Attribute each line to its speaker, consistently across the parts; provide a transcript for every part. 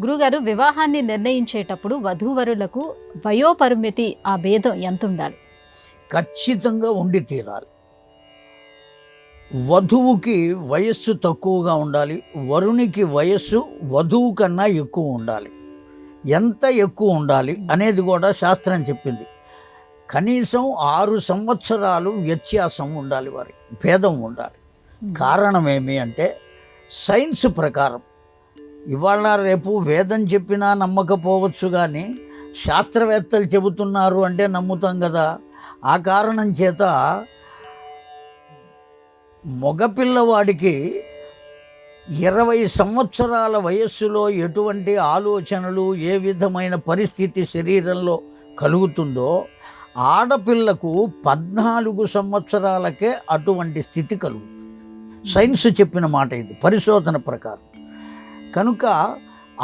Speaker 1: గురుగారు, వివాహాన్ని నిర్ణయించేటప్పుడు వధూవరులకు వయోపరిమితి ఆ భేదం ఎంత ఉండాలి?
Speaker 2: ఖచ్చితంగా ఉండి తీరాలి. వధువుకి వయస్సు తక్కువగా ఉండాలి, వరునికి వయస్సు వధువు కన్నా ఎక్కువ ఉండాలి. ఎంత ఎక్కువ ఉండాలి అనేది కూడా శాస్త్రం చెప్పింది. కనీసం 6 సంవత్సరాలు వ్యత్యాసం ఉండాలి, వారికి భేదం ఉండాలి. కారణం ఏమి అంటే సైన్స్ ప్రకారం ఇవాళ రేపు వేదం చెప్పినా నమ్మకపోవచ్చు, కానీ శాస్త్రవేత్తలు చెబుతున్నారు అంటే నమ్ముతాం కదా. ఆ కారణం చేత మగపిల్లవాడికి 20 సంవత్సరాల వయస్సులో ఎటువంటి ఆలోచనలు, ఏ విధమైన పరిస్థితి శరీరంలో కలుగుతుందో ఆడపిల్లకు 14 సంవత్సరాలకే అటువంటి స్థితి కలుగుతుంది. సైన్స్ చెప్పిన మాట ఇది, పరిశోధన ప్రకారం. కనుక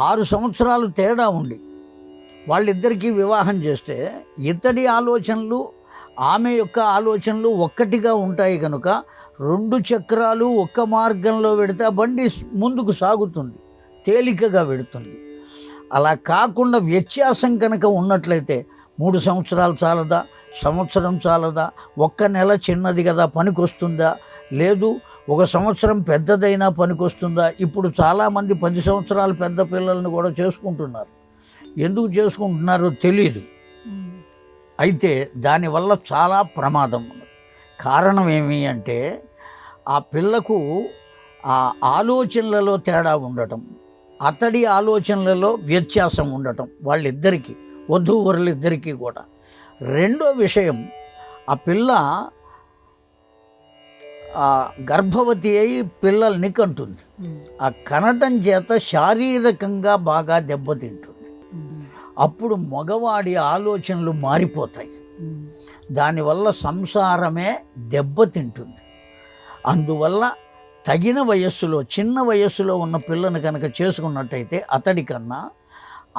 Speaker 2: 6 సంవత్సరాలు తేడా ఉండి వాళ్ళిద్దరికీ వివాహం చేస్తే ఇతడి ఆలోచనలు ఆమె యొక్క ఆలోచనలు ఒక్కటిగా ఉంటాయి. కనుక 2 చక్రాలు ఒక్క మార్గంలో వెడితే ఆ బండి ముందుకు సాగుతుంది, తేలికగా వెడుతుంది. అలా కాకుండా వ్యత్యాసం కనుక ఉన్నట్లయితే 3 సంవత్సరాలు చాలదా, సంవత్సరం చాలదా, ఒక్క నెల చిన్నది కదా పనికొస్తుందా, లేదు 1 సంవత్సరం పెద్దదైనా పనికొస్తుందా. ఇప్పుడు చాలామంది 10 సంవత్సరాలు పెద్ద పిల్లల్ని కూడా చేసుకుంటున్నారు. ఎందుకు చేసుకుంటున్నారో తెలియదు. అయితే దానివల్ల చాలా ప్రమాదం ఉన్నది. కారణం ఏమి అంటే ఆ పిల్లకు ఆ ఆలోచనలలో తేడా ఉండటం, అతడి ఆలోచనలలో వ్యత్యాసం ఉండటం, వాళ్ళిద్దరికీ వధూవరులిద్దరికీ కూడా. రెండో విషయం, ఆ పిల్ల గర్భవతి అయి పిల్లల్ని కంటుంది. ఆ కనటం చేత శారీరకంగా బాగా దెబ్బతింటుంది. అప్పుడు మగవాడి ఆలోచనలు మారిపోతాయి. దానివల్ల సంసారమే దెబ్బతింటుంది. అందువల్ల తగిన వయస్సులో, చిన్న వయస్సులో ఉన్న పిల్లని కనుక చేసుకున్నట్టయితే అతడి కన్నా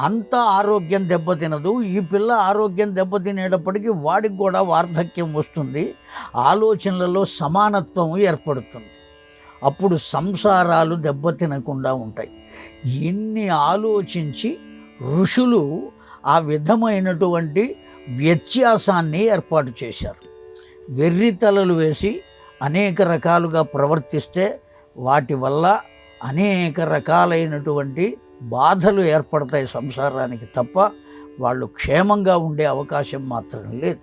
Speaker 2: అంత ఆరోగ్యం దెబ్బతినదు. ఈ పిల్ల ఆరోగ్యం దెబ్బతినేటప్పటికీ వాడికి కూడా వార్ధక్యం వస్తుంది, ఆలోచనలలో సమానత్వం ఏర్పడుతుంది. అప్పుడు సంసారాలు దెబ్బతినకుండా ఉంటాయి. ఇన్ని ఆలోచించి ఋషులు ఆ విధమైనటువంటి వ్యత్యాసాన్ని ఏర్పాటు చేశారు. వెర్రితలలు వేసి అనేక రకాలుగా ప్రవర్తిస్తే వాటి వల్ల అనేక రకాలైనటువంటి బాధలు ఏర్పడతాయి సంసారానికి తప్ప వాళ్ళు క్షేమంగా ఉండే అవకాశం మాత్రం లేదు.